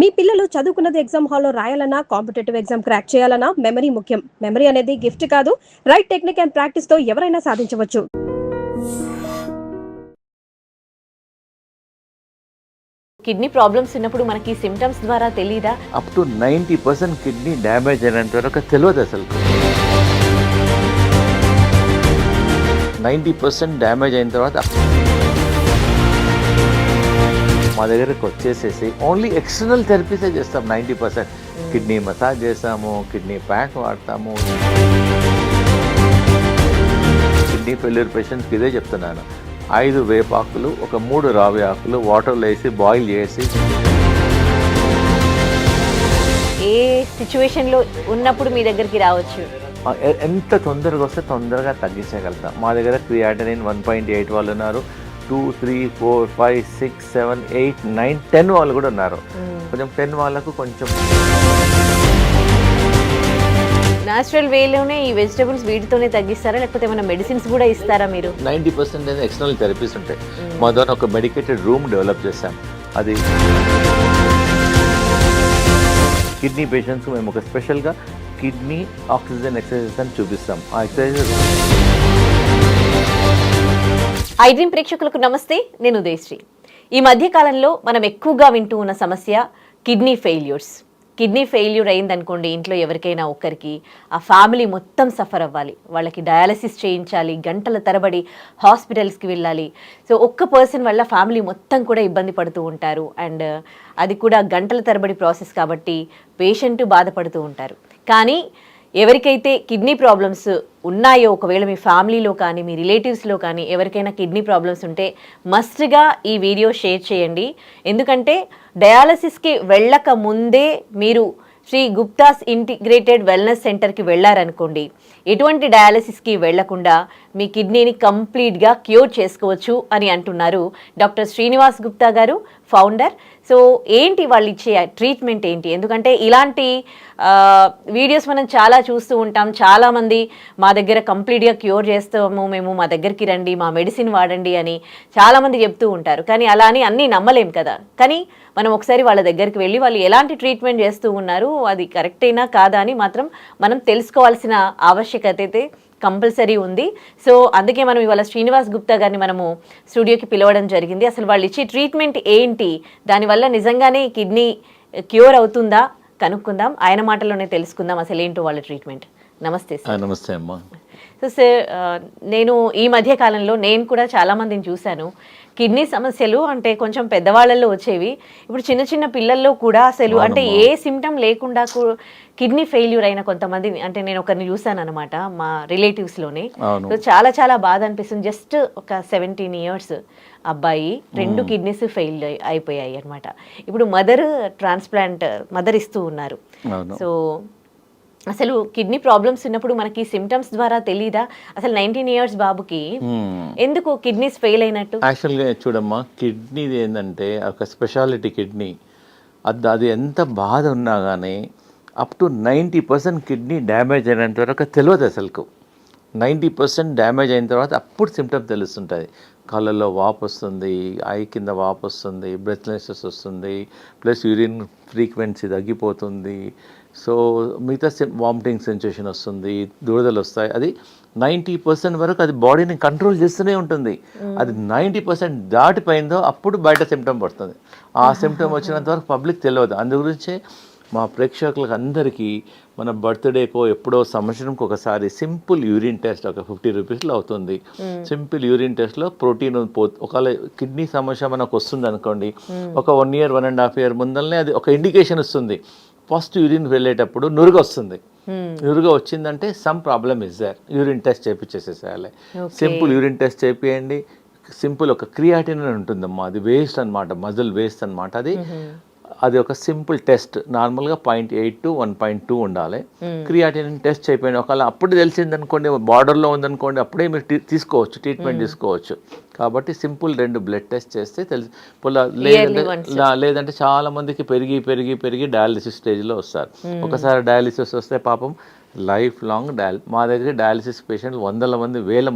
మీ పిల్లలు చదువుకున్నది ఎగ్జామ్ హాల్లో రాయాలన్నా కాంపిటేటివ్ ఎగ్జామ్ క్రాక్ చేయాలన్నా మెమరీ ముఖ్యం. మెమరీ అనేది గిఫ్ట్ కాదు, రైట్ టెక్నిక్ అండ్ ప్రాక్టీస్ తో ఎవరైనా సాధించవచ్చు. కిడ్నీ ప్రాబ్లమ్స్ ఉన్నప్పుడు మనకి సిమ్టమ్స్ ద్వారా తెలీదా? అప్ టు 90% కిడ్నీ డ్యామేజ్ అయినంత వరకు తెలియదు అసలు. 90% డ్యామేజ్ అయిన తర్వాత మా దగ్గరకు వచ్చేసేసి ఓన్లీ ఎక్స్టర్నల్ థెరపీసే చేస్తాం. 90% కిడ్నీ మసాజ్ చేస్తాము, కిడ్నీ ప్యాక్ వాడతాము. కిడ్నీ ఫెయిల్యూర్ పేషెంట్స్కి ఇదే చెప్తున్నాను. 5 వేపాకులు, ఒక 3 రావి ఆకులు వాటర్లో వేసి బాయిల్ చేసి. ఏ సిచ్యువేషన్లో ఉన్నప్పుడు మీ దగ్గరికి రావచ్చు? ఎంత తొందరగా వస్తే తొందరగా తగ్గించగలుగుతాం. మా దగ్గర క్రియాటినిన్ 1.8 వాళ్ళు ఉన్నారు, 2, 3, 4, 5, 6, 7, 8, 9, 10 వాళ్ళు కూడా ఉన్నారు. కొంచెం 10 వాళ్ళకు కొంచెం న్యాచురల్ వేలోనే ఈ వెజిటబుల్స్ వీటితోనే తగ్గిస్తారా, లేకపోతే ఏమైనా మెడిసిన్స్ కూడా ఇస్తారా మీరు? 90% ఎక్స్టర్నల్ థెరపీస్ ఉంటాయి. మా ద్వారా ఒక మెడికేటెడ్ రూమ్ డెవలప్ చేశాం. అది కిడ్నీ పేషెంట్స్కి మేము ఒక స్పెషల్గా కిడ్నీ ఆక్సిజన్ ఎక్సర్సైజెస్ అని చూపిస్తాం. ఆ ఎక్సర్సైజెస్. ఐ డ్రీమ్ ప్రేక్షకులకు నమస్తే, నేను ఉదయశ్రీ. ఈ మధ్య కాలంలో మనం ఎక్కువగా వింటూ ఉన్న సమస్య కిడ్నీ ఫెయిల్యూర్స్. కిడ్నీ ఫెయిల్యూర్ అయిందనుకోండి, ఇంట్లో ఎవరికైనా ఒక్కరికి, ఆ ఫ్యామిలీ మొత్తం సఫర్ అవ్వాలి. వాళ్ళకి డయాలసిస్ చేయించాలి, గంటల తరబడి హాస్పిటల్స్కి వెళ్ళాలి. సో ఒక్క పర్సన్ వల్ల ఫ్యామిలీ మొత్తం కూడా ఇబ్బంది పడుతూ ఉంటారు. అండ్ అది కూడా గంటల తరబడి ప్రాసెస్ కాబట్టి పేషెంట్ బాధపడుతూ ఉంటారు. కానీ ఎవరికైతే కిడ్నీ ప్రాబ్లమ్స్ ఉన్నాయో, ఒకవేళ మీ ఫ్యామిలీలో కానీ మీ రిలేటివ్స్లో కానీ ఎవరికైనా కిడ్నీ ప్రాబ్లమ్స్ ఉంటే మస్ట్గా ఈ వీడియో షేర్ చేయండి. ఎందుకంటే డయాలసిస్కి వెళ్ళక ముందే మీరు శ్రీ గుప్తాస్ ఇంటిగ్రేటెడ్ వెల్నెస్ సెంటర్కి వెళ్ళారనుకోండి, ఎటువంటి డయాలసిస్కి వెళ్లకుండా మీ కిడ్నీని కంప్లీట్గా క్యూర్ చేసుకోవచ్చు అని అంటున్నారు డాక్టర్ శ్రీనివాస్ గుప్తా గారు, ఫౌండర్. సో ఏంటి వాళ్ళు ఇచ్చే ట్రీట్మెంట్ ఏంటి? ఎందుకంటే ఇలాంటి వీడియోస్ మనం చాలా చూస్తూ ఉంటాం. చాలామంది మా దగ్గర కంప్లీట్గా క్యూర్ చేస్తాము మేము, మా దగ్గరికి రండి, మా మెడిసిన్ వాడండి అని చాలామంది చెప్తూ ఉంటారు. కానీ అలా అని అన్నీ నమ్మలేం కదా. కానీ మనం ఒకసారి వాళ్ళ దగ్గరికి వెళ్ళి వాళ్ళు ఎలాంటి ట్రీట్మెంట్ చేస్తూ ఉన్నారు, అది కరెక్టేనా కాదా అని మాత్రం మనం తెలుసుకోవాల్సిన ఆవశ్యకత అయితే కంపల్సరీ ఉంది. సో అందుకే మనం ఇవాళ శ్రీనివాస్ గుప్తా గారిని మనము స్టూడియోకి పిలవడం జరిగింది. అసలు వాళ్ళు ఇచ్చే ట్రీట్మెంట్ ఏంటి, దానివల్ల నిజంగానే కిడ్నీ క్యూర్ అవుతుందా కనుక్కుందాం. ఆయన మాటల్లోనే తెలుసుకుందాం అసలు ఏంటో వాళ్ళ ట్రీట్మెంట్. నమస్తే సార్. నమస్తే అమ్మా. సో సార్, నేను ఈ మధ్య కాలంలో నేను కూడా చాలామందిని చూశాను. కిడ్నీ సమస్యలు అంటే కొంచెం పెద్దవాళ్ళల్లో వచ్చేవి, ఇప్పుడు చిన్న చిన్న పిల్లల్లో కూడా అసలు అంటే ఏ సిమ్టమ్ లేకుండా కిడ్నీ ఫెయిల్యూర్ అయిన కొంతమంది, అంటే నేను ఒకరిని చూశాను అనమాట మా రిలేటివ్స్లోనే. సో చాలా చాలా బాధ అనిపిస్తుంది. జస్ట్ ఒక 17 years అబ్బాయి, 2 కిడ్నీస్ ఫెయిల్ అయిపోయాయి అనమాట. ఇప్పుడు మదర్ ఇస్తూ ఉన్నారు. సో అసలు కిడ్నీ ప్రాబ్లమ్స్ ఉన్నప్పుడు మనకి సిమ్టమ్స్ ద్వారా తెలీదా? అసలు 19 years బాబుకి ఎందుకు కిడ్నీస్ ఫెయిల్ అయినట్టు? యాక్చువల్గా చూడమ్మా, కిడ్నీది ఏంటంటే ఒక స్పెషాలిటీ కిడ్నీ. అది ఎంత బాధ ఉన్నా కానీ అప్ టు 90% కిడ్నీ డ్యామేజ్ అయినంత వరకు తెలియదు అసలుకు. 90% డ్యామేజ్ అయిన తర్వాత అప్పుడు సిమ్టమ్ తెలుస్తుంటుంది. కళ్ళల్లో వాపు వస్తుంది, ఐ కింద వాపు వస్తుంది, బ్రెత్లెస్నెస్ వస్తుంది, ప్లస్ యూరిన్ ఫ్రీక్వెన్సీ తగ్గిపోతుంది. సో మిగతా వామిటింగ్ సెన్సేషన్ వస్తుంది, దురదలు వస్తాయి. అది 90% వరకు అది బాడీని కంట్రోల్ చేస్తూనే ఉంటుంది. అది 90% దాటిపోయిందో అప్పుడు బయట సిమ్టమ్ పడుతుంది. ఆ సిమ్టమ్ వచ్చినంత వరకు పబ్లిక్ తెలియదు. అందు గురించే మా ప్రేక్షకులకు అందరికీ మన బర్త్డేకో ఎప్పుడో సంవత్సరంకి ఒకసారి సింపుల్ యూరిన్ టెస్ట్ ఒక 50 rupeesలో అవుతుంది. సింపుల్ యూరిన్ టెస్ట్లో ప్రోటీన్ ఒకవేళ కిడ్నీ సమస్య మనకు వస్తుంది అనుకోండి, ఒక 1 year 1.5 year ముందరనే అది ఒక ఇండికేషన్ వస్తుంది. ఫస్ట్ యూరిన్ వెళ్ళేటప్పుడు నురుగు వస్తుంది. నురుగు వచ్చిందంటే some problem is there, urine test చేయించేసేసేయాలి. సింపుల్ యూరిన్ టెస్ట్ చేపియండి. సింపుల్ ఒక క్రియాటినిన్ ఉంటుందమ్మా, అది వేస్ట్ అనమాట, మజిల్ వేస్ట్ అనమాట. అది ఒక సింపుల్ టెస్ట్. నార్మల్గా 0.8 to 1.2 ఉండాలి. క్రియాటినిన్ టెస్ట్ అయిపోయింది. ఒకవేళ అప్పుడు తెలిసిందనుకోండి, బార్డర్లో ఉందనుకోండి, అప్పుడే మీరు తీసుకోవచ్చు, ట్రీట్మెంట్ తీసుకోవచ్చు. కాబట్టి సింపుల్ 2 బ్లడ్ టెస్ట్ చేస్తే తెలిసి. లేదంటే చాలా మందికి పెరిగి పెరిగి పెరిగి డయాలిసిస్ స్టేజ్లో వస్తారు. ఒకసారి డయాలిసిస్ వస్తే పాపం లైఫ్ లాంగ్ మా దగ్గర డయాలిసిస్ పేషెంట్లు వందల మంది వేల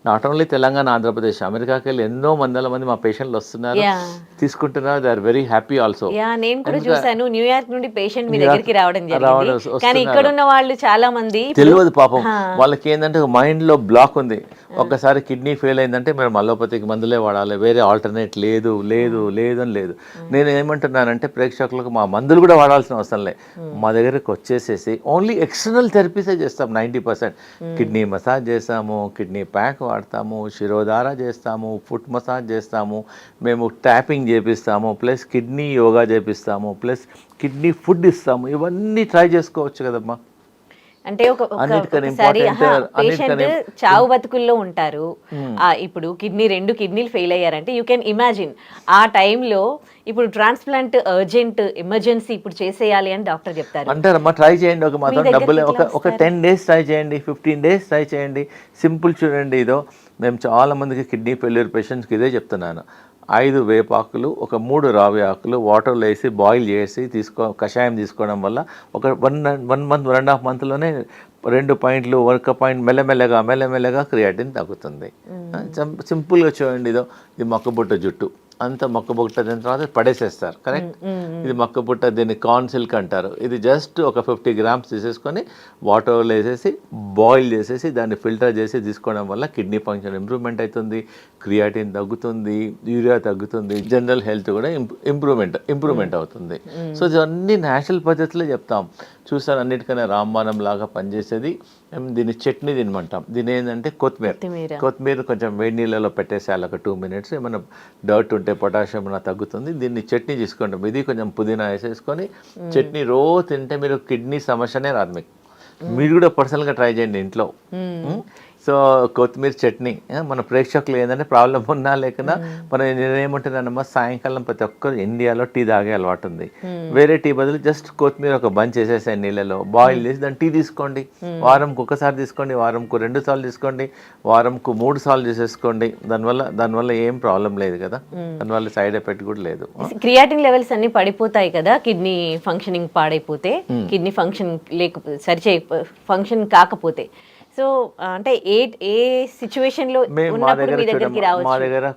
నాట్ ఓన్లీ తెలంగాణ ఆంధ్రప్రదేశ్ అమెరికాకి వెళ్ళి ఎన్నో వందల మంది మా పేషెంట్లు వస్తున్నారు, తీసుకుంటున్నారు. They are very happy also. నేను కూడా చూసాను, న్యూయార్క్ నుండి పేషెంట్ మీ దగ్గరికి రావడం జరిగింది. కానీ ఇక్కడ ఉన్న వాళ్ళు చాలా మంది తెలియదు పాపం వాళ్ళకి ఏంటంటే మైండ్ లో బ్లాక్ ఉంది. ఒక్కసారి కిడ్నీ ఫెయిల్ అయిందంటే మేము అలోపతికి మందులే వాడాలి, వేరే ఆల్టర్నేట్ లేదు లేదు లేదు అని లేదు. నేను ఏమంటున్నానంటే ప్రేక్షకులకు మా మందులు కూడా వాడాల్సిన అవసరం లేదు, మా దగ్గరకు వచ్చేసేసి ఓన్లీ ఎక్స్టర్నల్ థెరపీసే చేస్తాం. 90% కిడ్నీ మసాజ్ చేస్తాము, కిడ్నీ ప్యాక్ వాడతాము, శిరోధార చేస్తాము, ఫుట్ మసాజ్ చేస్తాము, మేము ట్యాపింగ్ చేపిస్తాము, ప్లస్ కిడ్నీ యోగా చేపిస్తాము, ప్లస్ కిడ్నీ ఫుడ్ ఇస్తాము. ఇవన్నీ ట్రై చేసుకోవచ్చు కదమ్మా. అంటే ఒకసారి పేషెంట్ చావు బతుకుల్లో ఉంటారు. ఇప్పుడు రెండు కిడ్నీలు ఫెయిల్ అయ్యారంటే యూ కెన్ ఇమాజిన్ ఆ టైంలో ఇప్పుడు ట్రాన్స్ప్లాంట్ అర్జెంట్ ఎమర్జెన్సీ ఇప్పుడు చేసేయాలి అని డాక్టర్ చెప్తారు. అంటారమ్మా ట్రై చేయండి, ఒక మాత్రం డబ్బులు ఒక 10 days ట్రై చేయండి, 15 days ట్రై చేయండి. సింపుల్ చూడండి. మేము చాలా మందికి కిడ్నీ ఫెయిల్యూర్ పేషెంట్స్కి ఇదే చెప్తున్నాను. 5 వేపాకులు, ఒక 3 రావి ఆకులు వాటర్లో వేసి బాయిల్ చేసి కషాయం తీసుకోవడం వల్ల ఒక 1 month 1.5 monthలోనే 2 పాయింట్లు 1 పాయింట్ మెల్లమెల్లగా క్రియాటిన్ తగ్గుతుంది. సింపుల్గా చూడండి. ఇది మొక్కబుట్ట జుట్టు అంతా మొక్కబుట్ట దీని తర్వాత పడేసేస్తారు, కరెక్ట్. ఇది మొక్కబుట్ట, దీన్ని కార్న్ సిల్క్ అంటారు. ఇది జస్ట్ ఒక 50 grams తీసేసుకొని వాటర్లో వేసేసి బాయిల్ చేసేసి దాన్ని ఫిల్టర్ చేసి తీసుకోవడం వల్ల కిడ్నీ ఫంక్షన్ ఇంప్రూవ్మెంట్ అవుతుంది, క్రియాటిన్ తగ్గుతుంది, యూరియా తగ్గుతుంది, జనరల్ హెల్త్ కూడా ఇంప్రూవ్మెంట్ అవుతుంది. సో ఇవన్నీ న్యాచురల్ పద్ధతిలో చెప్తాం. చూసాను అన్నిటికన్నా రాంబాణం లాగా పనిచేసేది. మేము దీన్ని చట్నీ తినమంటాం. దీని ఏంటంటే కొత్తిమీర కొంచెం వేడి నీళ్ళలో పెట్టేసేయాలి ఒక 2 minutes. ఏమైనా డర్ట్ ఉంటే పొటాషియం తగ్గుతుంది. దీన్ని చట్నీ తీసుకుంటాం. ఇది కొంచెం పుదీనా వేసేసుకొని చట్నీ రోజు తింటే మీరు కిడ్నీ సమస్యనే రాదు మీకు. మీరు కూడా పర్సనల్గా ట్రై చేయండి ఇంట్లో. సో కొత్తిమీర చట్నీ మన ప్రేక్షకులు ఏంటంటే ప్రాబ్లం ఉన్నా లేకున్నా మనం నేనేమంటున్నానమ్మా, సాయంకాలం ప్రతి ఒక్కరు ఇండియాలో టీ తాగే అలవాటు ఉంది. వేరే టీ బదులు జస్ట్ కొత్తిమీర ఒక బంచ్ వేసేసాయి నీళ్ళలో బాయిల్ చేసి దాన్ని టీ తీసుకోండి. వారంకు ఒకసారి తీసుకోండి, వారంకు 2 సార్లు తీసుకోండి, వారంకు 3 సార్లు చేసేసుకోండి. దానివల్ల ఏం ప్రాబ్లం లేదు కదా, దానివల్ల సైడ్ ఎఫెక్ట్ కూడా లేదు. క్రియాటిన్ లెవెల్స్ అన్ని పడిపోతాయి కదా కిడ్నీ ఫంక్షనింగ్ పాడైపోతే, కిడ్నీ ఫంక్షన్ కాకపోతే. సో అంటే ఏ సిచ్యువేషన్లో ఉన్నప్పుడు మీ దగ్గరికి రావచ్చు? మా దగ్గర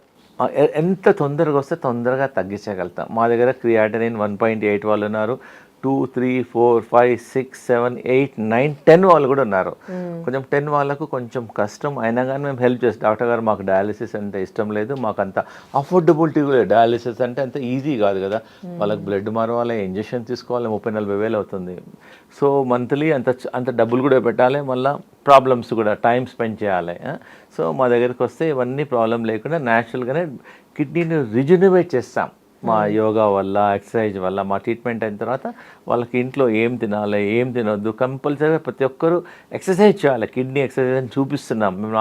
ఎంత తొందరగా వస్తే తొందరగా తగ్గించగలుగుతాం. మా దగ్గర క్రియాటినిన్ 1.8 వాళ్ళు ఉన్నారు, 2, 3, 4, 5, 6, 7, 8, 9, 10 వాళ్ళు కూడా ఉన్నారు. కొంచెం 10 వాళ్ళకు కొంచెం కష్టం అయినా కానీ మేము హెల్ప్ చేస్తాం. డాక్టర్ గారు మాకు డయాలిసిస్ అంటే ఇష్టం లేదు, మాకు అంత అఫోర్డబిలిటీ కూడా లేదు, డయాలిసిస్ అంటే అంత ఈజీ కాదు కదా, వాళ్ళకి బ్లడ్ మారవాలి, ఇంజెక్షన్ తీసుకోవాలి, 30-40 వేలు అవుతుంది. సో మంత్లీ అంత డబ్బులు కూడా పెట్టాలి, మళ్ళీ ప్రాబ్లమ్స్ కూడా టైం స్పెండ్ చేయాలి. సో మా దగ్గరికి వస్తే ఇవన్నీ ప్రాబ్లం లేకుండా న్యాచురల్గానే కిడ్నీని రిజనరేట్ చేస్తాం. మా యోగా వల్ల, ఎక్సర్సైజ్ వల్ల, మా ట్రీట్మెంట్ అయిన తర్వాత వాళ్ళకి ఇంట్లో ఏం తినాలి, ఏం తినొద్దు, కంపల్సరీగా ప్రతి ఒక్కరూ ఎక్సర్సైజ్ చేయాలి. కిడ్నీ ఎక్సర్సైజ్ అని చూపిస్తున్నాం మేము,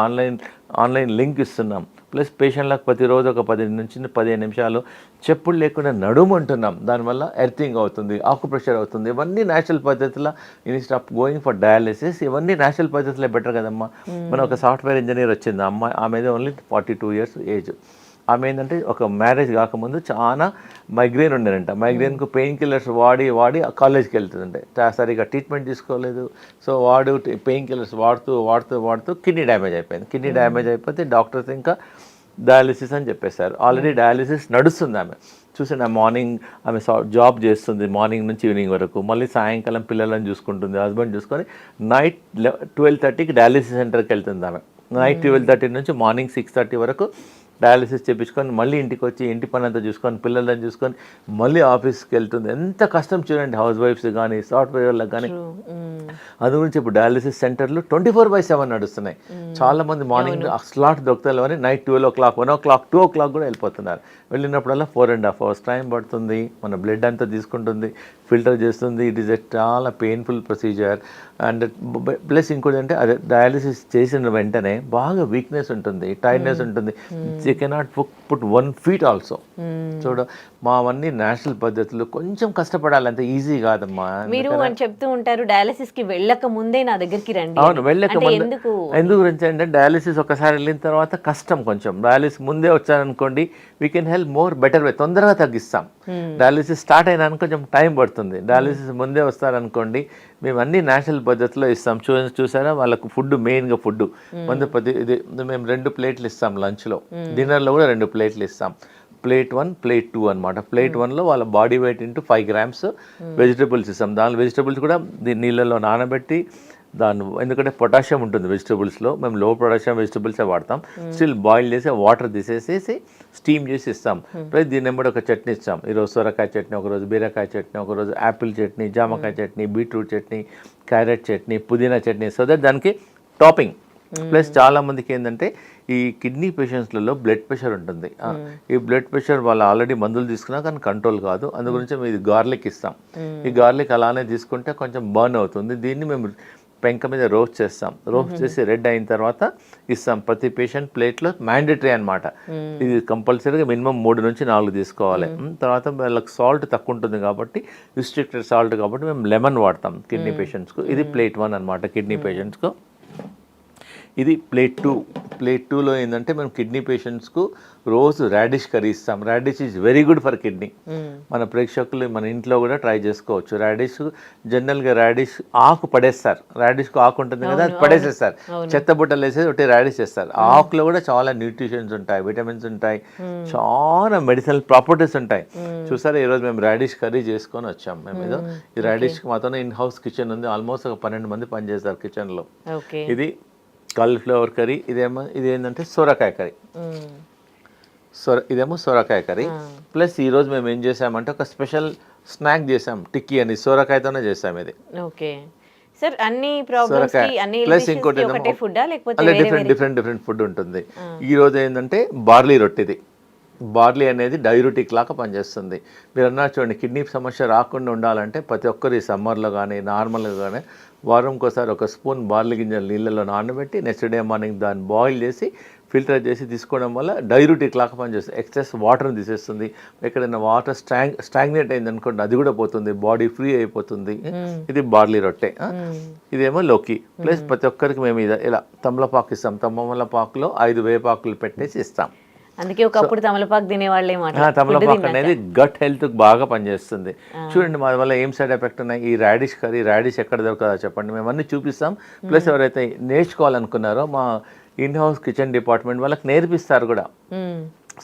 ఆన్లైన్ లింక్ ఇస్తున్నాం. ప్లస్ పేషెంట్లకు ప్రతిరోజు ఒక 10 నుంచి 15 నిమిషాలు చెప్పులు లేకుండా నడుమంటున్నాం. దానివల్ల ఎర్తింగ్ అవుతుంది, ఆకుప్రెషర్ అవుతుంది. ఇవన్నీ న్యాచురల్ పద్ధతిలో instead of going for dialysis ఇవన్నీ న్యాచురల్ పద్ధతిలో బెటర్ కదమ్మా. మన ఒక సాఫ్ట్వేర్ ఇంజనీర్ వచ్చింది అమ్మాయి, ఆమెది ఓన్లీ 42 years ఏజ్. ఆమె ఏంటంటే ఒక మ్యారేజ్ కాకముందు చాలా మైగ్రేన్ ఉండేనంట. మైగ్రేన్కు పెయిన్ కిల్లర్స్ వాడి కాలేజ్కి వెళ్తుందంటే సరిగా ట్రీట్మెంట్ తీసుకోలేదు. సో పెయిన్ కిల్లర్స్ వాడుతూ కిడ్నీ డ్యామేజ్ అయిపోయింది. కిడ్నీ డ్యామేజ్ అయిపోతే డాక్టర్స్ ఇంకా డయాలిసిస్ అని చెప్పేశారు. ఆల్రెడీ డయాలిసిస్ నడుస్తుంది. ఆమె చూసాను, మార్నింగ్ ఆమె జాబ్ చేస్తుంది మార్నింగ్ నుంచి ఈవినింగ్ వరకు, మళ్ళీ సాయంకాలం పిల్లలను చూసుకుంటుంది, హస్బెండ్ చూసుకొని నైట్ 12:30కి డయాలిసిస్ సెంటర్కి వెళ్తుంది. ఆమె నైట్ 12:30 నుంచి మార్నింగ్ 6:30 వరకు డయాలిసిస్ చేయించుకొని మళ్ళీ ఇంటికి వచ్చి ఇంటి పని అంతా చూసుకొని పిల్లలను చూసుకొని మళ్ళీ ఆఫీస్కి వెళ్తుంది. ఎంత కష్టం చూడండి హౌస్ వైఫ్స్ కానీ సాఫ్ట్వేర్ వాళ్ళకి కానీ. అది గురించి ఇప్పుడు డయాలిసిస్ సెంటర్లు 24/7 నడుస్తున్నాయి. చాలామంది మార్నింగ్ స్లాట్ దొరుకుతాయి, నైట్ 12 o'clock, 1 o'clock, 2 o'clock కూడా వెళ్ళిపోతున్నారు. వెళ్ళినప్పుడల్లా 4.5 hours టైం పడుతుంది. మన బ్లడ్ అంతా తీసుకుంటుంది, ఫిల్టర్ చేస్తుంది. ఇట్ ఈస్ ఎ చాలా పెయిన్ఫుల్ ప్రొసీజర్. అండ్ ప్లస్ ఇంకోటి అంటే అదే డయాలిసిస్ చేసిన వెంటనే బాగా వీక్నెస్ ఉంటుంది, టైర్డ్నెస్ ఉంటుంది. You cannot put 1 feet also. చూడ మావన్నీ నేషనల్ పద్ధతులు, కొంచెం కష్టపడాలి, అంత ఈజీ కాదమ్మా. మీరు అని చెప్తూ ఉంటారు డయాలసిస్ కి వెళ్ళక ముందే నా దగ్గరికి రండి. అవును, వెళ్ళక అంటే ముందు ఎందుకు గురించి అంటే డయాలిసిస్ ఒకసారి వెళ్ళిన తర్వాత కష్టం కొంచెం. డయాలిసిస్ ముందే వచ్చారనుకోండి we can help more better way, తొందరగా తగ్గిస్తాం. డయాలిసిస్ స్టార్ట్ అయినా కొంచెం టైం పడుతుంది. డయాలిసిస్ ముందే వస్తారనుకోండి మేము అన్ని నేషనల్ పద్ధతిలో ఇస్తాం. చూసారా వాళ్ళకు ఫుడ్, మెయిన్గా ఫుడ్ ముందు ఇది మేము 2 ప్లేట్లు ఇస్తాం లంచ్లో, డిన్నర్లో కూడా 2 ప్లేట్లు ఇస్తాం. ప్లేట్ 1, ప్లేట్ 2 అనమాట. ప్లేట్ 1లో వాళ్ళ body weight into 5 grams vegetables ఇస్తాం. దానిలో వెజిటబుల్స్ కూడా నీళ్ళలో నానబెట్టి ఎందుకంటే పొటాషియం ఉంటుంది వెజిటబుల్స్లో, మేము లో పొటాషియం వెజిటబుల్సే వాడతాం. స్టిల్ బాయిల్ చేసి వాటర్ తీసేసేసి స్టీమ్ చేసి ఇస్తాం. ప్లస్ దీన్ని కూడా ఒక చట్నీ ఇస్తాం. ఈరోజు సొరకాయ చట్నీ, ఒకరోజు బీరకాయ చట్నీ, ఒకరోజు యాపిల్ చట్నీ, జామకాయ చట్నీ, బీట్రూట్ చట్నీ, క్యారెట్ చట్నీ, పుదీనా చట్నీ, సో దట్ దానికి టాపింగ్. ప్లస్ చాలా మందికి ఏంటంటే ఈ కిడ్నీ పేషెంట్స్లలో బ్లడ్ ప్రెషర్ ఉంటుంది. ఈ బ్లడ్ ప్రెషర్ వాళ్ళు ఆల్రెడీ మందులు తీసుకున్నా కానీ కంట్రోల్ కాదు. అందు గురించి మేము ఇది గార్లిక్ ఇస్తాం. ఈ గార్లిక్ అలానే తీసుకుంటే కొంచెం బర్న్ అవుతుంది. దీన్ని మేము పెంక మీద రోస్ట్ చేస్తాం. రోస్ట్ చేసి రెడ్ అయిన తర్వాత ఇస్తాం. ప్రతి పేషెంట్ ప్లేట్లో మ్యాండేటరీ అనమాట. ఇది కంపల్సరీగా మినిమం 3 నుంచి 4 తీసుకోవాలి. తర్వాత వాళ్ళకి సాల్ట్ తక్కువ ఉంటుంది కాబట్టి, రిస్ట్రిక్టెడ్ సాల్ట్ కాబట్టి మేము లెమన్ వాడతాం కిడ్నీ పేషెంట్స్కు. ఇది ప్లేట్ 1 అనమాట కిడ్నీ పేషెంట్స్కు. ఇది ప్లేట్ 2. ప్లేట్ 2లో ఏంటంటే మేము కిడ్నీ పేషెంట్స్కు రోజు రాడిష్ కర్రీ ఇస్తాం. Radish is very good for kidney. మన ప్రేక్షకులు మన ఇంట్లో కూడా ట్రై చేసుకోవచ్చు. రాడిష్ జనరల్గా రాడిష్ ఆకు పడేస్తారు. రాడిష్కు ఆకు ఉంటుంది కదా, అది పడేసేస్తారు. చెత్త బుట్టలు వేసేసి ఒకటి రాడిష్ చేస్తారు. ఆకులో కూడా చాలా న్యూట్రిషన్స్ ఉంటాయి, విటమిన్స్ ఉంటాయి, చాలా మెడిసినల్ ప్రాపర్టీస్ ఉంటాయి. చూసారా ఈరోజు మేము రాడిష్ కర్రీ చేసుకొని వచ్చాం. మేము ఏదో ఈ రాడిష్ మాతోనే ఇన్ హౌస్ కిచెన్ ఉంది. ఆల్మోస్ట్ ఒక 12 మంది పనిచేస్తారు కిచెన్లో. ఇది కాలీఫ్లవర్ కర్రీ. ఇది ఏంటంటే సొరకాయ కర్రీ. ఇదేమో సొరకాయ కర్రీ. ప్లస్ ఈరోజు మేము ఏం చేసామంటే ఒక స్పెషల్ స్నాక్ చేసాం, టిక్కీ అని, సొరకాయతోనే చేసాం. ఇది సార్ అన్ని ప్రాబ్లమ్స్ కి అన్ని ప్లస్ ఇంకోటి డిఫరెంట్ ఫుడ్ ఉంటుంది. ఈ రోజు ఏంటంటే బార్లీ రొట్టెది. బార్లీ అనేది డైయూరిటిక్ లాగా పనిచేస్తుంది. మీరు అన్నారు చూడండి, కిడ్నీ సమస్య రాకుండా ఉండాలంటే ప్రతి ఒక్కరు ఈ సమ్మర్లో కానీ నార్మల్గా కానీ వారంకోసారి ఒక స్పూన్ బార్లీ గింజలు నీళ్ళలో నానబెట్టి నెక్స్ట్ డే మార్నింగ్ దాన్ని బాయిల్ చేసి ఫిల్టర్ చేసి తీసుకోవడం వల్ల డైయూరిటిక్ లాగా పనిచేస్తుంది. ఎక్సెస్ వాటర్ని తీసేస్తుంది. ఎక్కడైనా వాటర్ స్టాగ్నేట్ అయింది అనుకోండి అది కూడా పోతుంది, బాడీ ఫ్రీ అయిపోతుంది. ఇది బార్లీ రొట్టె. ఇదేమో లోకి. ప్లస్ ప్రతి ఒక్కరికి మేము ఇలా తమలపాకు ఇస్తాం. తమలపాకులో 5 వేపాకులు పెట్టేసి ఇస్తాం. అందుకే ఒకప్పుడు తమలపాకు తినేవాళ్ళేమో. తమలపాకు అనేది గట్ హెల్త్కి బాగా పనిచేస్తుంది. చూడండి మా వల్ల ఏం సైడ్ ఎఫెక్ట్ ఉన్నాయి. ఈ రాడిష్ కర్రీ, రాడిష్ ఎక్కడ దొరకదా చెప్పండి, మేము అన్నీ చూపిస్తాం. ప్లస్ ఎవరైతే నేర్చుకోవాలనుకున్నారో మా ఇన్ హౌస్ కిచెన్ డిపార్ట్మెంట్ వాళ్ళకి నేర్పిస్తారు కూడా.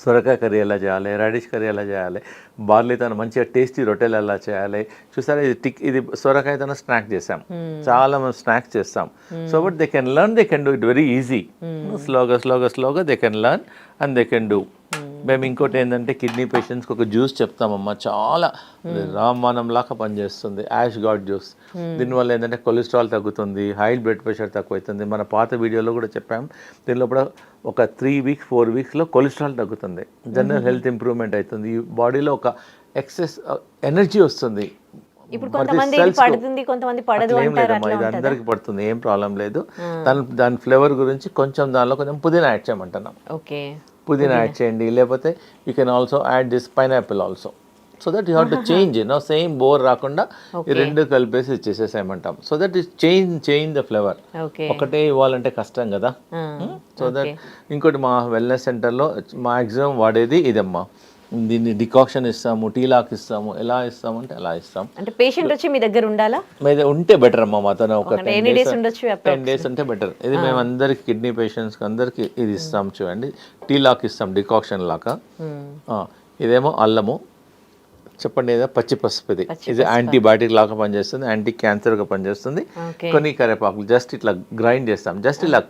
సొరకాయ కర్రీ ఎలా చేయాలి, రాడిష్ కర్రీ ఎలా చేయాలి, బార్లీతో మంచిగా టేస్టీ రొట్టెలు ఎలా చేయాలి. చూసారా ఇది సొరకాయతో స్నాక్ చేసాం. చాలా మంది స్నాక్స్ చేస్తాం. So but they can learn, they can do it very easy. స్లోగా they can learn and they can do. మేము ఇంకోటి ఏంటంటే కిడ్నీ పేషెంట్స్కి ఒక జ్యూస్ చెప్తామమ్మా, చాలా రామమానం లాగా పనిచేస్తుంది. Ash gourd juice. దీనివల్ల ఏంటంటే కొలెస్ట్రాల్ తగ్గుతుంది, హై బ్లడ్ ప్రెషర్ తక్కువ అవుతుంది. మన పాత వీడియోలో కూడా చెప్పాం. దీనిలో కూడా ఒక 3 weeks 4 weeksలో కొలెస్ట్రాల్ తగ్గుతుంది, జనరల్ హెల్త్ ఇంప్రూవ్మెంట్ అవుతుంది, ఈ బాడీలో ఒక ఎక్సెస్ ఎనర్జీ వస్తుంది. ఇప్పుడు కొంతమంది పడుతుంది, కొంతమంది పడదు అంటారు. ఇది అందరికి పడుతుంది, ఏం ప్రాబ్లం లేదు. దాని ఫ్లేవర్ గురించి కొంచెం దానిలో కొంచెం పుదీనా యాడ్ చేయమంటున్నాం. పుదీనా యాడ్ చేయండి, లేకపోతే you can also add this pineapple also. So that you have to change, same bore రాకుండా ఈ 2 కలిపేసి ఇచ్చేసేసేయమంటాం. So that is change the flavour. ఒకటే ఇవ్వాలంటే కష్టం కదా. సో దట్ ఇంకోటి మా వెల్నెస్ సెంటర్లో మ్యాక్సిమం వాడేది ఇదమ్మా. దీన్ని డికాక్షన్ ఇస్తాము, టీ లాక్ ఇస్తాము. ఎలా ఇస్తామంటే అలా ఇస్తాం. అంటే పేషెంట్ వచ్చి మీ దగ్గర ఉండాలా? మీద ఉంటే బెటర్ అమ్మా. మాతో ఒక 10 days ఉంటే బెటర్. ఇది మేము అందరికి కిడ్నీ పేషెంట్స్కి అందరికి ఇది ఇస్తాం. చూడండి, టీ లాక్ ఇస్తాం, డికాక్షన్ లాగా. ఇదేమో అల్లము, చెప్పండి ఏదో పచ్చి పసుపు. ఇది యాంటీబయాటిక్ లాగా పనిచేస్తుంది, యాంటీ క్యాన్సర్గా పనిచేస్తుంది. కొన్ని కరివేపాకులు జస్ట్ ఇట్లా గ్రైండ్ చేస్తాం, జస్ట్ ఇలా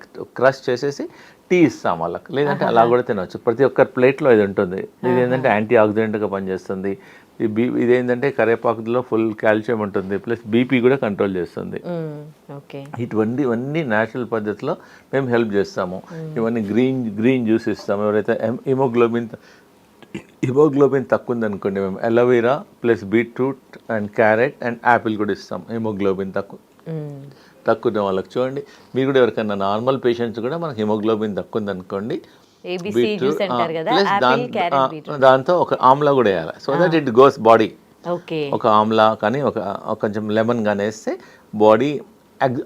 క్రష్ చేసేసి టీ ఇస్తాం వాళ్ళకి. లేదంటే అలా కూడా తినవచ్చు. ప్రతి ఒక్కరి ప్లేట్లో ఇది ఉంటుంది. ఇది ఏంటంటే యాంటీ ఆక్సిడెంట్గా పనిచేస్తుంది. ఇదేంటంటే కరివేపాకులో ఫుల్ కాల్షియం ఉంటుంది, ప్లస్ బీపీ కూడా కంట్రోల్ చేస్తుంది. ఇవన్నీ న్యాచురల్ పద్ధతిలో మేము హెల్ప్ చేస్తాము. ఇవన్నీ గ్రీన్ జ్యూస్ ఇస్తాము. ఎవరైతే హిమోగ్లోబిన్ తక్కువ ఉందనుకోండి, మేము aloe vera plus beetroot and carrot and Apple కూడా ఇస్తాం. హిమోగ్లోబిన్ తక్కువ ఉన్న వాళ్ళకి. చూడండి, మీరు కూడా ఎవరికైనా నార్మల్ పేషెంట్స్ కూడా మనకు హిమోగ్లోబిన్ తక్కువ ఉందనుకోండి, ఏబిసి జ్యూస్ అంటారు కదా, ప్లస్ యాపిల్, క్యారెట్, బీట్రూట్. దాంతో ఒక ఆమ్లా కూడా వేయాలి, so that it goes body. Okay. ఒక ఆమ్లా కానీ ఒక కొంచెం లెమన్ కానీ వేస్తే బాడీ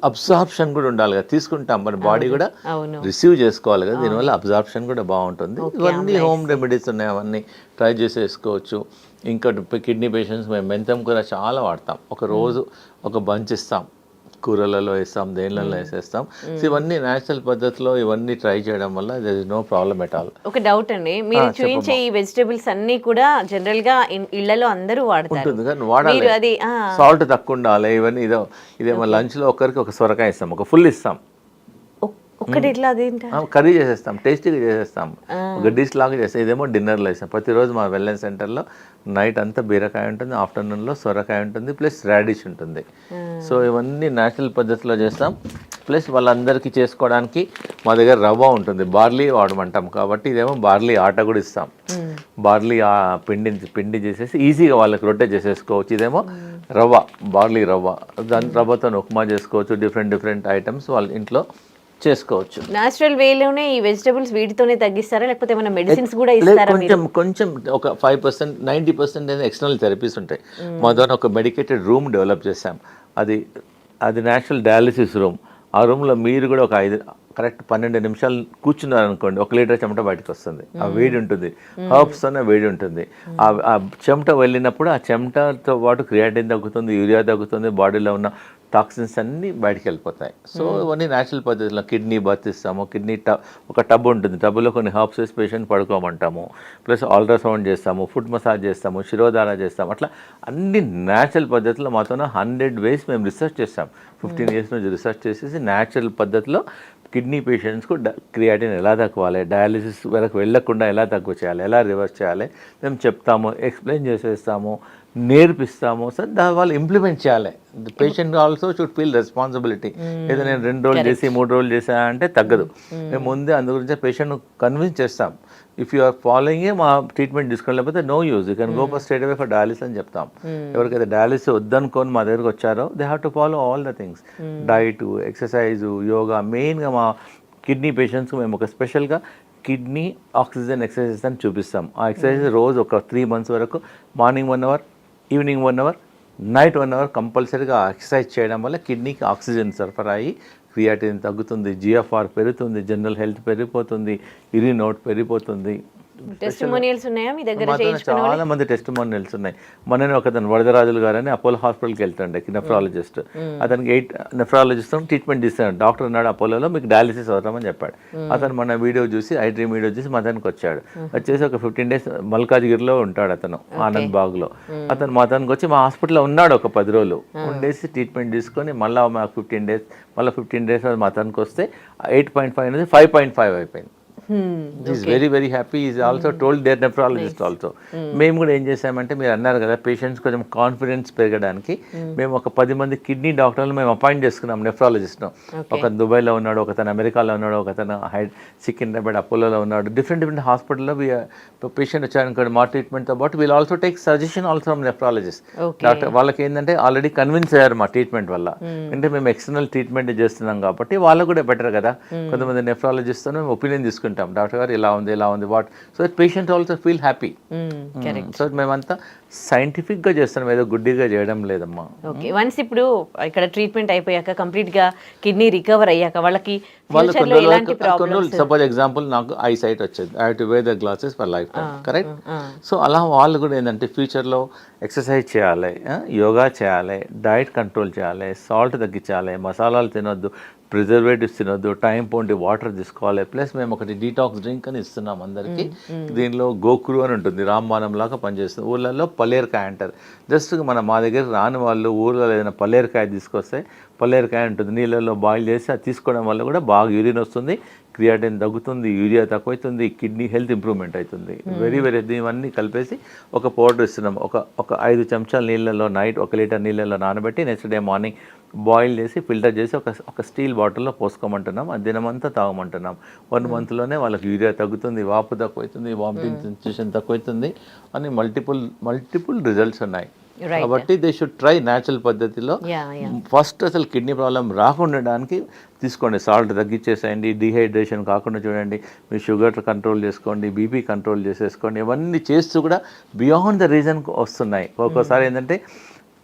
అబ్జార్ప్షన్ కూడా ఉండాలి కదా, తీసుకుంటాం మరి బాడీ కూడా అవును. రిసీవ్ చేసుకోవాలి కదా, దీనివల్ల అబ్జార్ప్షన్ కూడా బాగుంటుంది. ఇవన్నీ హోమ్ రెమెడీస్ ఉన్నాయి, అవన్నీ ట్రై చేసేసుకోవచ్చు. ఇంకా కిడ్నీ పేషెంట్స్ మేము మెంతం కూర చాలా వాడతాం, ఒక రోజు ఒక బంచ్ ఇస్తాం, కూరలలో వేస్తాం, దేనిలలో వేసేస్తాం. సో ఇవన్నీ న్యాచురల్ పద్ధతిలో ఇవన్నీ ట్రై చేయడం వల్ల there is no problem at all. ఒక డౌట్ అండి, మీరు చూపించే ఈ వెజిటబుల్స్ అన్ని కూడా జనరల్ గా ఇళ్లలో అందరూ వాడతారు, ఉంటుంది కానీ వాడాలి, మీరు అది సాల్ట్ తక్కువ ఉండాలి. ఇవన్నీ ఇదేమో లంచ్లో ఒకరికి ఒక సొరకాయ ఇస్తాం, ఒక ఫుల్ ఇస్తాం, ఒక్కటి ఇట్లా అదేంట కర్రీ చేసేస్తాం, టేస్టీగా చేసేస్తాం, ఒక డిష్ లాగా చేస్తాం. ఇదేమో డిన్నర్లో ఇస్తాం. ప్రతిరోజు మా వెల్నెస్ సెంటర్లో నైట్ అంతా బీరకాయ ఉంటుంది, ఆఫ్టర్నూన్లో సొరకాయ ఉంటుంది, ప్లస్ రాడిష్ ఉంటుంది. సో ఇవన్నీ న్యాచురల్ పద్ధతిలో చేస్తాం. ప్లస్ వాళ్ళందరికీ చేసుకోవడానికి మా దగ్గర రవ్వ ఉంటుంది, బార్లీ వాడమంటాం కాబట్టి ఇదేమో బార్లీ ఆట కూడా ఇస్తాం. బార్లీ పిండి చేసేసి ఈజీగా వాళ్ళకి రొట్టె చేసేసుకోవచ్చు. ఇదేమో రవ్వ, బార్లీ రవ్వ, దాని రవ్వతో ఉప్మా చేసుకోవచ్చు, డిఫరెంట్ ఐటమ్స్ వాళ్ళ ఇంట్లో చేసుకోవచ్చు. నేచురల్ వేలోనే ఈ వెజిటబుల్స్ వీటితోనే తగ్గిస్తారా, లేకపోతే ఏమైనా మెడిసిన్స్ కూడా ఇస్తారా? కొంచెం ఒక 5%, 90% అనేది ఎక్స్టర్నల్ థెరపీస్ ఉంటాయి. మా ద్వారా ఒక మెడికేటెడ్ రూమ్ డెవలప్ చేసాం, అది నేచురల్ డయాలిసిస్ రూమ్. ఆ రూమ్లో మీరు కూడా ఒక 12 నిమిషాలు కూర్చున్నారనుకోండి, 1 లీటర్ చెమట బయటకు వస్తుంది. ఆ వేడి ఉంటుంది, హర్బ్స్తోనే వేడి ఉంటుంది. ఆ చెమట వెళ్ళినప్పుడు ఆ చెమటతో పాటు క్రియాటిన్ తగ్గుతుంది, యూరియా తగ్గుతుంది, బాడీలో ఉన్న టాక్సిన్స్ అన్నీ బయటికి వెళ్ళిపోతాయి. సో ఇవన్నీ న్యాచురల్ పద్ధతిలో కిడ్నీ బాత్ ఇస్తాము, ఒక టబ్ ఉంటుంది, టబ్లో కొన్ని హర్బ్స్ వేసి పేషెంట్ పడుకోమంటాము, ప్లస్ అల్ట్రాసౌండ్ చేస్తాము, ఫుట్ మసాజ్ చేస్తాము, శిరోధార చేస్తాము. అట్లా అన్ని న్యాచురల్ పద్ధతిలో మాతో 100 వేస్ మేము రీసెర్చ్ చేస్తాం. 15 years నుంచి రీసెర్చ్ చేసేసి న్యాచురల్ పద్ధతిలో కిడ్నీ పేషెంట్స్కు క్రియాటిన్ ఎలా తక్కువాలి, డయాలిసిస్ వరకు వెళ్ళకుండా ఎలా తక్కువ చేయాలి, ఎలా రివర్స్ చేయాలి మేము చెప్తాము, ఎక్స్ప్లెయిన్ చేసేస్తాము, నేర్పిస్తాము. సార్ వాళ్ళు ఇంప్లిమెంట్ చేయాలి. Patient also should feel responsibility. ఏదో నేను 2 రోజులు చేసి 3 రోజులు చేసా అంటే తగ్గదు. మేము ముందే అందు గురించి పేషెంట్ కన్విన్స్ చేస్తాం. ఇఫ్ యూ ఆర్ ఫాలోయింగ్ మా ట్రీట్మెంట్ తీసుకోవాలి, లేకపోతే no use, you can go for straight away for dialysis అని చెప్తాం. ఎవరికైతే డయాలిసిస్ వద్దనుకొని మా దగ్గరకు వచ్చారో they have to follow all the things, diet, exercise, yoga. మెయిన్గా మా కిడ్నీ పేషెంట్స్కి మేము ఒక స్పెషల్గా కిడ్నీ ఆక్సిజన్ ఎక్సర్సైజెస్ అని చూపిస్తాం. ఆ ఎక్సర్సైజ్ రోజు ఒక 3 months వరకు morning 1 hour, evening 1 hour, night 1 hour కంపల్సరీగా ఎక్సర్సైజ్ చేయడం వల్ల కిడ్నీకి ఆక్సిజన్ సరఫరా అయ్యి క్రియాటిన్ తగ్గుతుంది, జిఎఫ్ఆర్ పెరుగుతుంది, జనరల్ హెల్త్ పెరిగిపోతుంది, యూరిన్ అవుట్ పెరిగిపోతుంది. టెస్టిమోనియల్స్ ఉన్నాయా మీ దగ్గర? చాలా మంది టెస్టిమోనియల్స్ ఉన్నాయి. మొన్ననే ఒకతను వరదరాజులు గారు అని అపోలో హాస్పిటల్కి వెళ్తుండే, నెఫ్రాలజిస్ట్. అతనికి 8 నెఫ్రాలజిస్ట్ ట్రీట్మెంట్ ఇస్తాడు. డాక్టర్ ఉన్నాడు అపోలోలో, మీకు డయాలిసిస్ అవుతామని చెప్పాడు. అతను మన వీడియో చూసి, ఐ డ్రీమ్ వీడియో చూసి మా అతనికి వచ్చాడు. వచ్చేసి ఒక 15 days మల్కాజ్గిరిలో ఉంటాడు అతను, ఆనంద్ బాగ్లో. అతను మా అతనికి వచ్చి మా హాస్పిటల్లో ఉన్నాడు ఒక 10 రోజులు ఉండేసి ట్రీట్మెంట్ తీసుకొని మళ్ళీ మాకు 15 days, మళ్ళీ 15 days మా అతనికి వస్తే 8.5 అనేది 5.5 అయిపోయింది. Is very happy. Is also told their nephrologist also. మేము కూడా ఏం చేసామంటే, మీరు అన్నారు కదా పేషెంట్స్ కొంచెం కాన్ఫిడెన్స్ పెరగడానికి మేము ఒక 10 మంది కిడ్నీ డాక్టర్లు మేము అపాయింట్ చేసుకున్నాం, నెఫ్రాలజిస్ట్ను. ఒక దుబాయ్లో ఉన్నాడు, ఒకతను అమెరికాలో ఉన్నాడు, ఒకతను సికింద్రాబాద్ అపోలోలో ఉన్నాడు. డిఫరెంట్ హాస్పిటల్లో పేషెంట్ వచ్చారనుకోండి, మా ట్రీట్మెంట్తో పాటు వీళ్ళు also take suggestion also from nephrologist doctor. వాళ్ళకి ఏంటంటే ఆల్రెడీ కన్విన్స్ అయ్యారు మా ట్రీట్మెంట్ వల్ల, అంటే మేము ఎక్స్టర్నల్ ట్రీట్మెంట్ చేస్తున్నాం కాబట్టి వాళ్ళకు కూడా బెటర్ కదా. కొంతమంది నెఫ్రాలజిస్ట్తో మేము ఒపీనియన్ తీసుకుంటాం, డాక్టర్ గారు ఇలా ఉంది what, so that patient also feel happy. So మేమంతా సైంటిఫిక్గా చేస్తున్నాం, ఏదో గుడ్డిగా చేయడం లేదమ్మా. ఓకే, వన్స్ ఇప్పుడు ఇక్కడ ట్రీట్మెంట్ అయిపోయాక కంప్లీట్ గా కిడ్నీ రికవర్ అయ్యాక వాళ్ళకి సపోజ్ ఎగ్జాంపుల్ నాకు ఐ సైట్ వచ్చేది, I have to wear the glasses for life time, correct. So అలా వాళ్ళు కూడా ఏంటంటే ఫ్యూచర్లో ఎక్సర్సైజ్ చేయాలి, యోగా చేయాలి, డైట్ కంట్రోల్ చేయాలి, సాల్ట్ తగ్గించాలి, మసాలాలు తినొద్దు, ప్రిజర్వేటివ్స్ తినొద్దు, టైం పోండి వాటర్ తీసుకోవాలి. ప్లస్ మేము ఒకటి డీటాక్స్ డ్రింక్ అని ఇస్తున్నాం అందరికీ. దీనిలో గోకురు అని ఉంటుంది, రామ్బాణం లాగా పనిచేస్తుంది. ఊళ్ళల్లో పల్లేరుకాయ అంటారు. జస్ట్ మా దగ్గర రాని వాళ్ళు ఊళ్ళో ఏదైనా పల్లేరుకాయ తీసుకొస్తే, పల్లేరుకాయ ఉంటుంది, నీళ్ళల్లో బాయిల్ చేసి అది తీసుకోవడం వల్ల కూడా బాగా యూరిన్ వస్తుంది, క్రియాటిన్ తగ్గుతుంది, యూరియా తక్కువవుతుంది, కిడ్నీ హెల్త్ ఇంప్రూవ్మెంట్ అవుతుంది. వెరీ ఇవన్నీ కలిపేసి ఒక పౌడర్ ఇస్తున్నాం. ఒక 5 చెంచాల నీళ్ళల్లో నైట్ 1 లీటర్ నీళ్ళల్లో నానబెట్టి నెక్స్ట్ డే మార్నింగ్ బాయిల్ చేసి ఫిల్టర్ చేసి ఒక స్టీల్ బాటిల్లో పోసుకోమంటున్నాం. అది దినమంతా తాగమంటున్నాం. 1 monthలోనే వాళ్ళకి యూరియా తగ్గుతుంది, వాపు తక్కువవుతుంది, వామిటింగ్ సెన్సేషన్ తక్కువవుతుంది అని మల్టిపుల్ రిజల్ట్స్ ఉన్నాయి. Right. కాబట్టి దే షుడ్ ట్రై న్యాచురల్ పద్ధతిలో. Yeah. ఫస్ట్ అసలు కిడ్నీ ప్రాబ్లం రాకుండడానికి తీసుకోండి, సాల్ట్ తగ్గించేసేయండి, డిహైడ్రేషన్ కాకుండా చూడండి, మీ షుగర్ కంట్రోల్ చేసుకోండి, బీపీ కంట్రోల్ చేసేసుకోండి. ఇవన్నీ చేస్తూ కూడా బియాండ్ ద రీజన్ వస్తున్నాయి. ఒక్కోసారి ఏంటంటే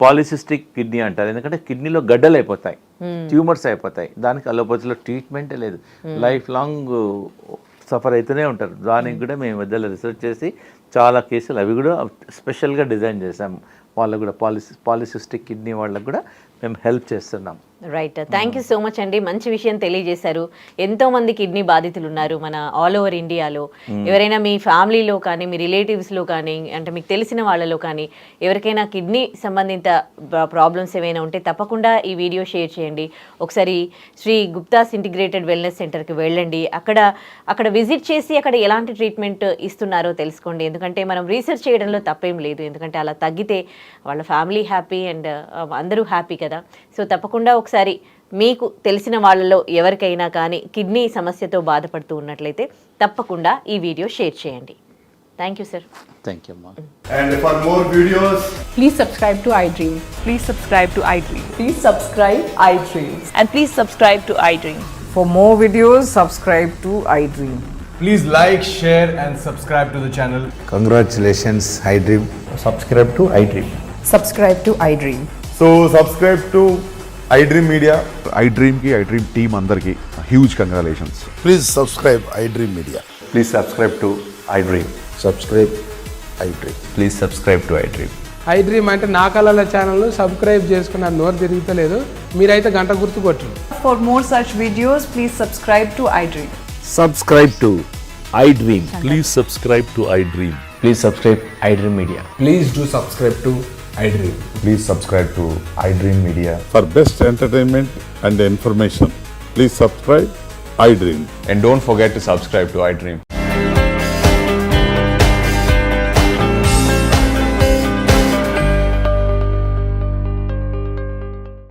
పాలిసిస్టిక్ కిడ్నీ అంటారు, ఎందుకంటే కిడ్నీలో గడ్డలు అయిపోతాయి, ట్యూమర్స్ అయిపోతాయి. దానికి అలోపతిలో ట్రీట్మెంటే లేదు, లైఫ్ లాంగ్ సఫర్ అవుతూనే ఉంటారు. దానికి కూడా మేము మధ్యలో రీసెర్చ్ చేసి చాలా కేసులు అవి కూడా స్పెషల్గా డిజైన్ చేసాం. వాళ్ళకు కూడా పాలిసిస్టిక్ కిడ్నీ వాళ్ళకు కూడా మేము హెల్ప్ చేస్తున్నాం. Right, thank you so much అండి, మంచి విషయం తెలియజేశారు. ఎంతో మంది కిడ్నీ బాధితులు ఉన్నారు మన ఆల్ ఓవర్ ఇండియాలో. ఎవరైనా మీ ఫ్యామిలీలో కానీ మీ రిలేటివ్స్లో కానీ అంటే మీకు తెలిసిన వాళ్ళలో కానీ ఎవరికైనా కిడ్నీ సంబంధిత ప్రాబ్లమ్స్ ఏమైనా ఉంటే తప్పకుండా ఈ వీడియో షేర్ చేయండి. ఒకసారి శ్రీ గుప్తాస్ ఇంటిగ్రేటెడ్ వెల్నెస్ సెంటర్కి వెళ్ళండి, అక్కడ విజిట్ చేసి అక్కడ ఎలాంటి ట్రీట్మెంట్ ఇస్తున్నారో తెలుసుకోండి. ఎందుకంటే మనం రీసెర్చ్ చేయడంలో తప్పేం లేదు, ఎందుకంటే అలా తగ్గితే వాళ్ళ ఫ్యామిలీ హ్యాపీ అండ్ అందరూ హ్యాపీ కదా. సో తప్పకుండా ఒకసారి మీకు తెలిసిన వాళ్ళలో ఎవరికైనా కానీ కిడ్నీ సమస్యతో బాధపడుతూ ఉన్నట్లయితే తప్పకుండా ఈ వీడియో షేర్ చేయండి. Thank you sir. Thank you అమ్మా. And for more videos, Please subscribe to iDream. Please subscribe to iDream. Please subscribe iDream. And please subscribe to iDream. For more videos, subscribe to iDream. please like, share and subscribe to the channel. Congratulations, iDream. Subscribe to iDream. Subscribe to iDream. So subscribe to iDream Media. iDream की iDream team अंदर की huge congratulations. Please subscribe iDream Media. Please subscribe to iDream. Subscribe iDream. Please subscribe to iDream. iDream అంటే నా కళల channel subscribe చేసుకున్న నోరు తిరుగుతలేదు, మీరైతే గంట గుర్తు కొట్టు. For more such videos, please subscribe to iDream. Subscribe to iDream. Please subscribe to iDream. Please subscribe iDream Media. Please do subscribe to iDream. Please subscribe to iDream Media. For best entertainment and information, please subscribe iDream. And don't forget to subscribe to iDream.